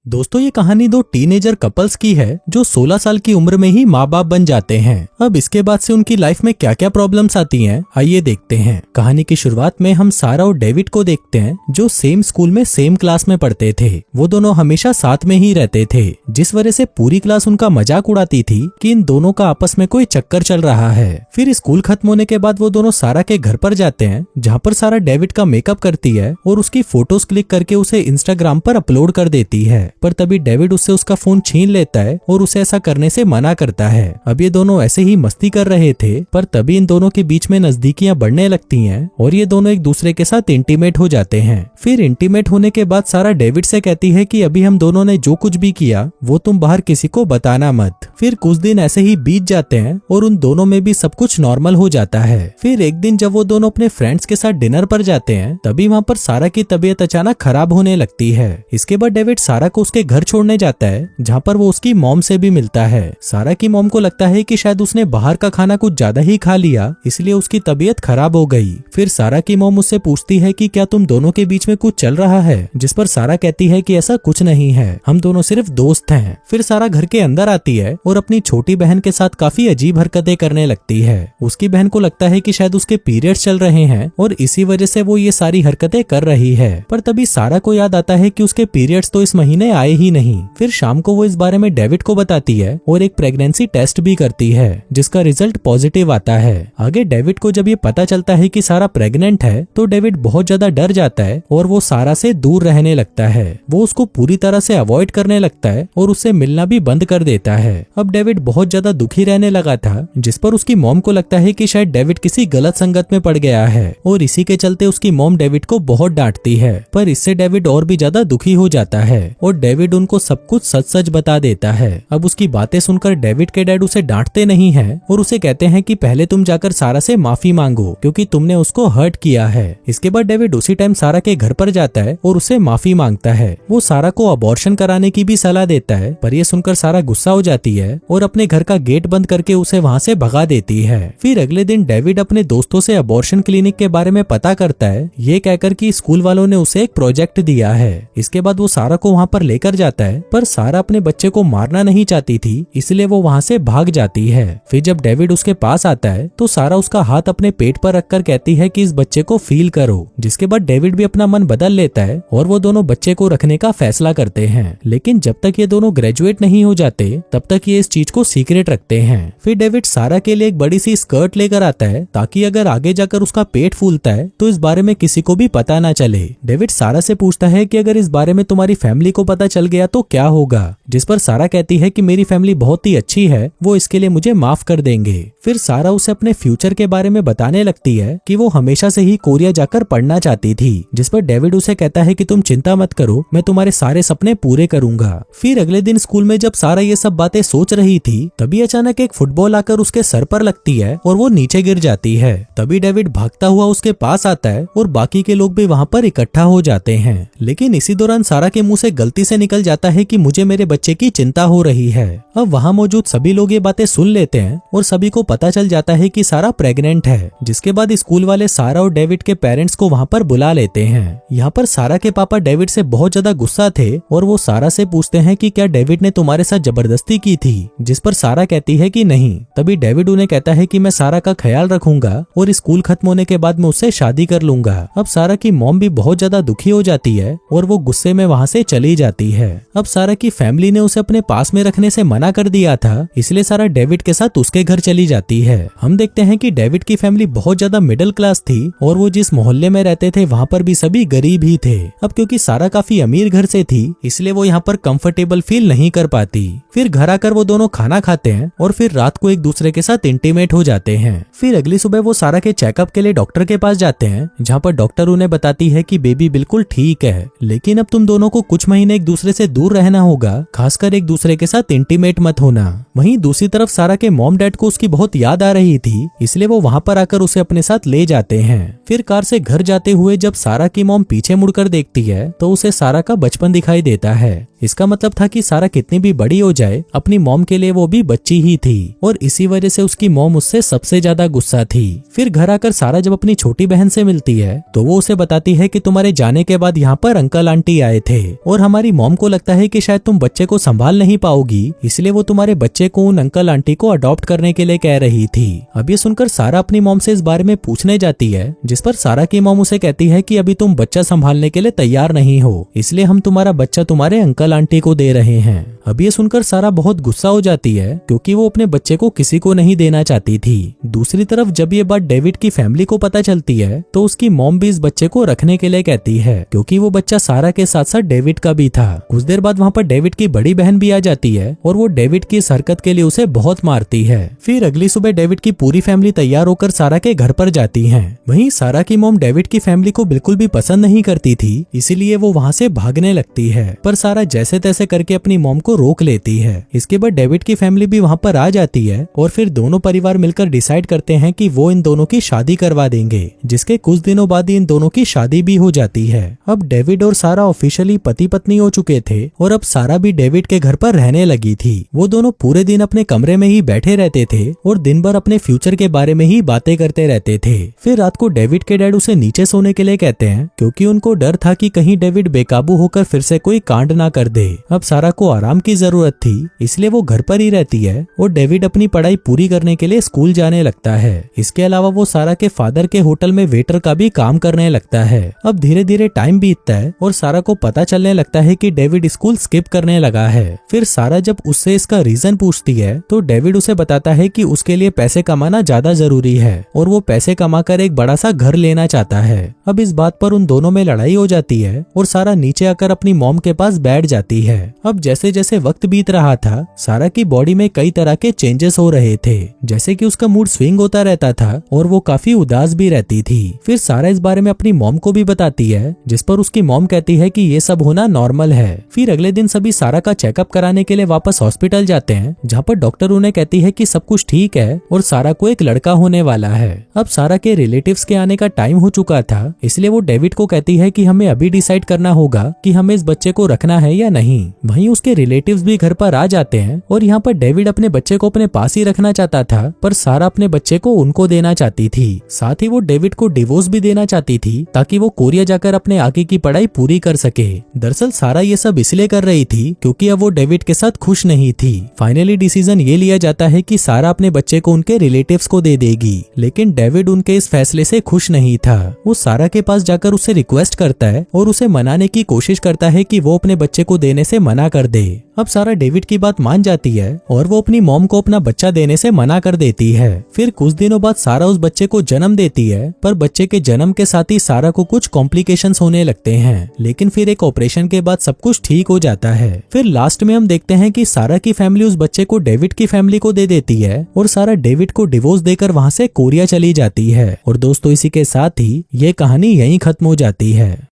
दोस्तों ये कहानी दो टीनेजर कपल्स की है जो 16 साल की उम्र में ही माँ बाप बन जाते हैं। अब इसके बाद से उनकी लाइफ में क्या क्या प्रॉब्लम्स आती हैं, आइए देखते हैं। कहानी की शुरुआत में हम सारा और डेविड को देखते हैं जो सेम स्कूल में सेम क्लास में पढ़ते थे। वो दोनों हमेशा साथ में ही रहते थे, जिस वजह से पूरी क्लास उनका मजाक उड़ाती थी कि इन दोनों का आपस में कोई चक्कर चल रहा है। फिर स्कूल खत्म होने के बाद वो दोनों सारा के घर पर जाते हैं, जहाँ पर सारा डेविड का मेकअप करती है और उसकी फोटोज क्लिक करके उसे इंस्टाग्राम पर अपलोड कर देती है। पर तभी डेविड उससे उसका फोन छीन लेता है और उसे ऐसा करने से मना करता है। अब ये दोनों ऐसे ही मस्ती कर रहे थे, पर तभी इन दोनों के बीच में नजदीकियां बढ़ने लगती हैं और ये दोनों एक दूसरे के साथ इंटीमेट हो जाते हैं। फिर इंटीमेट होने के बाद सारा डेविड से कहती है कि अभी हम दोनों ने जो कुछ भी किया वो तुम बाहर किसी को बताना मत। फिर कुछ दिन ऐसे ही बीत जाते हैं और उन दोनों में भी सब कुछ नॉर्मल हो जाता है। फिर एक दिन जब वो दोनों अपने फ्रेंड्स के साथ डिनर पर जाते हैं, तभी वहाँ पर सारा की तबीयत अचानक खराब होने लगती है। इसके बाद डेविड सारा को उसके घर छोड़ने जाता है, जहाँ पर वो उसकी मॉम से भी मिलता है। सारा की मॉम को लगता है कि शायद उसने बाहर का खाना कुछ ज्यादा ही खा लिया, इसलिए उसकी तबीयत खराब हो गई। फिर सारा की मॉम उससे पूछती है कि क्या तुम दोनों के बीच में कुछ चल रहा है, जिस पर सारा कहती है कि ऐसा कुछ नहीं है, हम दोनों सिर्फ दोस्त हैं। फिर सारा घर के अंदर आती है और अपनी छोटी बहन के साथ काफी अजीब हरकतें करने लगती है। उसकी बहन को लगता है कि शायद उसके पीरियड्स चल रहे हैं और इसी वजह से वो ये सारी हरकतें कर रही है। पर तभी सारा को याद आता है कि उसके पीरियड्स तो इस महीने आए ही नहीं। फिर शाम को वो इस बारे में डेविड को बताती है और एक प्रेगनेंसी टेस्ट भी करती है, जिसका रिजल्ट पॉजिटिव आता है। आगे डेविड को जब ये पता चलता है कि सारा प्रेग्नेंट है, तो डेविड बहुत ज्यादा डर जाता है और वो सारा से दूर रहने लगता है। वो उसको पूरी तरह से अवॉइड करने लगता है और उससे मिलना भी बंद कर देता है। अब डेविड बहुत ज्यादा दुखी रहने लगा था, जिस पर उसकी मॉम को लगता है कि शायद डेविड किसी गलत संगत में पड़ गया है और इसी के चलते उसकी मॉम डेविड को बहुत डांटती है। पर इससे डेविड और भी ज्यादा दुखी हो जाता है और डेविड उनको सब कुछ सच सच बता देता है। अब उसकी बातें सुनकर डेविड के डैड उसे डांटते नहीं हैं और उसे कहते हैं कि पहले तुम जाकर सारा से माफी मांगो, क्योंकि तुमने उसको हर्ट किया है। इसके बाद डेविड उसी टाइम सारा के घर पर जाता है और उससे माफी मांगता है। वो सारा को अबॉर्शन कराने की भी सलाह देता है, पर यह सुनकर सारा गुस्सा हो जाती है और अपने घर का गेट बंद करके उसे वहाँ से भगा देती है। फिर अगले दिन डेविड अपने दोस्तों से अबॉर्शन क्लिनिक के बारे में पता करता है, ये कहकर कि स्कूल वालों ने उसे एक प्रोजेक्ट दिया है। इसके बाद वो सारा को वहाँ पर लेकर जाता है, पर सारा अपने बच्चे को मारना नहीं चाहती थी, इसलिए वो वहाँ से भाग जाती है। फिर जब डेविड उसके पास आता है तो सारा उसका हाथ अपने पेट पर रखकर कहती है कि इस बच्चे को फील करो। जिसके बाद डेविड भी अपना मन बदल लेता है और वो दोनों बच्चे को रखने का फैसला करते हैं। लेकिन जब तक ये दोनों ग्रेजुएट नहीं हो जाते तब तक ये इस चीज को सीक्रेट रखते हैं। फिर डेविड सारा के लिए एक बड़ी सी स्कर्ट लेकर आता है, ताकि अगर आगे जाकर उसका पेट फूलता है तो इस बारे में किसी को भी पता ना चले। डेविड सारा से पूछता है कि अगर इस बारे में तुम्हारी फैमिली को पता चल गया तो क्या होगा, जिस पर सारा कहती है कि मेरी फैमिली बहुत ही अच्छी है, वो इसके लिए मुझे माफ कर देंगे। फिर सारा उसे अपने फ्यूचर के बारे में बताने लगती है कि वो हमेशा से ही कोरिया जाकर पढ़ना चाहती थी, जिस पर डेविड उसे कहता है कि तुम चिंता मत करो, मैं तुम्हारे सारे सपने पूरे करूंगा। फिर अगले दिन स्कूल में जब सारा ये सब बातें सोच रही थी, तभी अचानक एक फुटबॉल आकर उसके सर पर लगती है और वो नीचे गिर जाती है। तभी डेविड भागता हुआ उसके पास आता है और बाकी के लोग भी वहाँ पर इकट्ठा हो जाते हैं। लेकिन इसी दौरान सारा के मुंह से गलती से निकल जाता है कि मुझे मेरे बच्चे की चिंता हो रही है। अब वहाँ मौजूद सभी लोग ये बातें सुन लेते हैं और सभी को पता चल जाता है कि सारा प्रेग्नेंट है। जिसके बाद स्कूल वाले सारा और डेविड के पेरेंट्स को वहाँ पर बुला लेते हैं। यहाँ पर सारा के पापा डेविड से बहुत ज्यादा गुस्सा थे और वो सारा से पूछते हैं कि क्या डेविड ने तुम्हारे साथ जबरदस्ती की थी, जिस पर सारा कहती है कि नहीं। तभी डेविड उन्हें कहता है कि मैं सारा का ख्याल रखूंगा और स्कूल खत्म होने के बाद मैं उससे शादी कर लूंगा। अब सारा की मॉम भी बहुत ज्यादा दुखी हो जाती है और वो गुस्से में वहाँ से चली जाती है। अब सारा की फैमिली ने उसे अपने पास में रखने से मना कर दिया था, इसलिए सारा डेविड के साथ उसके घर चली जाती है। हम देखते हैं कि डेविड की फैमिली बहुत ज्यादा मिडिल क्लास थी और वो जिस मोहल्ले में रहते थे वहाँ पर भी सभी गरीब ही थे। अब क्योंकि सारा काफी अमीर घर से थी, इसलिए वो यहाँ पर कंफर्टेबल फील नहीं कर पाती। फिर घर आकर वो दोनों खाना खाते हैं और फिर रात को एक दूसरे के साथ इंटीमेट हो जाते हैं। फिर अगली सुबह वो सारा के चेकअप के लिए डॉक्टर के पास जाते हैं, जहाँ पर डॉक्टर उन्हें बताती है कि बेबी बिल्कुल ठीक है, लेकिन अब तुम दोनों को कुछ महीने एक दूसरे से दूर रहना होगा, खासकर एक दूसरे के साथ इंटीमेट मत होना। वहीं दूसरी तरफ सारा के मॉम डैड को उसकी बहुत याद आ रही थी, इसलिए वो वहाँ पर आकर उसे अपने साथ ले जाते हैं। फिर कार से घर जाते हुए जब सारा की मॉम पीछे मुड़कर देखती है तो उसे सारा का बचपन दिखाई देता है। इसका मतलब था कि सारा कितनी भी बड़ी हो जाए, अपनी मॉम के लिए वो भी बच्ची ही थी और इसी वजह से उसकी मॉम उससे सबसे ज्यादा गुस्सा थी। फिर घर आकर सारा जब अपनी छोटी बहन से मिलती है तो वो उसे बताती है कि तुम्हारे जाने के बाद यहाँ पर अंकल आंटी आए थे और हमारी मॉम को लगता है कि शायद तुम बच्चे को संभाल नहीं पाओगी, इसलिए वो तुम्हारे बच्चे को उन अंकल आंटी को अडॉप्ट करने के लिए कह रही थी। अब ये सुनकर सारा अपनी मॉम से इस बारे में पूछने जाती है, जिस पर सारा की मॉम उसे कहती है कि अभी तुम बच्चा संभालने के लिए तैयार नहीं हो, इसलिए हम तुम्हारा बच्चा तुम्हारे अंकल आंटी को दे रहे हैं। अब ये सुनकर सारा बहुत गुस्सा हो जाती है, क्योंकि वो अपने बच्चे को किसी को नहीं देना चाहती थी। दूसरी तरफ जब ये बात डेविड की फैमिली को पता चलती है तो उसकी मॉम भी इस बच्चे को रखने के लिए कहती है, क्योंकि वो बच्चा सारा के साथ साथ डेविड का भी था। कुछ देर बाद वहाँ पर डेविड की बड़ी बहन भी आ जाती है और वो डेविड की इस हरकत के लिए उसे बहुत मारती है। फिर अगली सुबह डेविड की पूरी फैमिली तैयार होकर सारा के घर पर जाती है। वहीं सारा की मॉम डेविड की फैमिली को बिल्कुल भी पसंद नहीं करती थी, इसीलिए वो वहाँ से भागने लगती है, पर सारा जैसे तैसे करके अपनी मॉम को रोक लेती है। इसके बाद डेविड की फैमिली भी वहाँ पर आ जाती है और फिर दोनों परिवार मिलकर डिसाइड करते हैं कि वो इन दोनों की शादी करवा देंगे, जिसके कुछ दिनों बाद ही इन दोनों की शादी भी हो जाती है। अब डेविड और सारा ऑफिशियली पति पत्नी हो चुके थे और अब सारा भी डेविड के घर पर रहने लगी थी। वो दोनों पूरे दिन अपने कमरे में ही बैठे रहते थे और दिन भर अपने फ्यूचर के बारे में ही बातें करते रहते थे। फिर रात को डेविड के डैड उसे नीचे सोने के लिए कहते हैं, क्योंकि उनको डर था कि कहीं डेविड बेकाबू होकर फिर से कोई कांड ना कर दे। अब सारा को आराम की जरूरत थी, इसलिए वो घर पर ही रहती है और डेविड अपनी पढ़ाई पूरी करने के लिए स्कूल जाने लगता है। इसके अलावा वो सारा के फादर के होटल में वेटर का भी काम करने लगता है। अब धीरे धीरे टाइम बीतता है और सारा को पता चलने लगता है कि डेविड स्कूल स्किप करने लगा है। फिर सारा जब उससे इसका रीजन पूछती है तो डेविड उसे बताता है कि उसके लिए पैसे कमाना ज्यादा जरूरी है और वो पैसे कमाकर एक बड़ा सा घर लेना चाहता है। अब इस बात पर उन दोनों में लड़ाई हो जाती है और सारा नीचे आकर अपनी मॉम के पास बैठ जाती है। अब जैसे जैसे वक्त बीत रहा था, सारा की बॉडी में कई तरह के चेंजेस हो रहे थे, जैसे कि उसका मूड स्विंग होता रहता था और वो काफी उदास भी रहती थी। फिर सारा इस बारे में अपनी मॉम को भी बताती है, जिस पर उसकी मॉम कहती है कि ये सब होना नॉर्मल है। फिर अगले दिन सभी सारा का चेकअप कराने के लिए वापस हॉस्पिटल जाते हैं, जहाँ पर डॉक्टर उन्हें कहती है कि सब कुछ ठीक है और सारा को एक लड़का होने वाला है। अब सारा के रिलेटिव्स के आने का टाइम हो चुका था, इसलिए वो डेविड को कहती है कि हमें अभी डिसाइड करना होगा कि हमें इस बच्चे को रखना है या नहीं। वहीं उसके रिलेटिव्स भी घर पर आ जाते हैं और यहाँ पर डेविड अपने बच्चे को अपने पास ही रखना चाहता था, पर सारा अपने बच्चे को उनको देना चाहती थी। साथ ही वो डेविड को डिवोर्स भी देना चाहती थी, ताकि वो कोरिया जाकर अपने आगे की पढ़ाई पूरी कर सके। दरअसल सारा ये सब इसलिए कर रही थी क्योंकि अब वो डेविड के साथ खुश नहीं थी। फाइनली डिसीजन ये लिया जाता है कि सारा अपने बच्चे को उनके रिलेटिव्स को दे देगी, लेकिन डेविड उनके इस फैसले से खुश नहीं था। वो सारा के पास जाकर उससे रिक्वेस्ट करता है और उसे मनाने की कोशिश करता है कि वो अपने बच्चे को देने से मना कर दे। अब सारा डेविड की बात मान जाती है और वो अपनी मॉम को अपना बच्चा देने से मना कर देती है। फिर कुछ दिनों बाद सारा उस बच्चे को जन्म देती है, पर बच्चे के जन्म के साथ ही सारा को कुछ कॉम्प्लिकेशंस होने लगते हैं, लेकिन फिर एक ऑपरेशन के बाद सब कुछ ठीक हो जाता है। फिर लास्ट में हम देखते हैं कि सारा की फैमिली उस बच्चे को डेविड की फैमिली को दे देती है और सारा डेविड को डिवोर्स देकर वहाँ से कोरिया चली जाती है। और दोस्तों, इसी के साथ ही ये कहानी यहीं खत्म हो जाती है।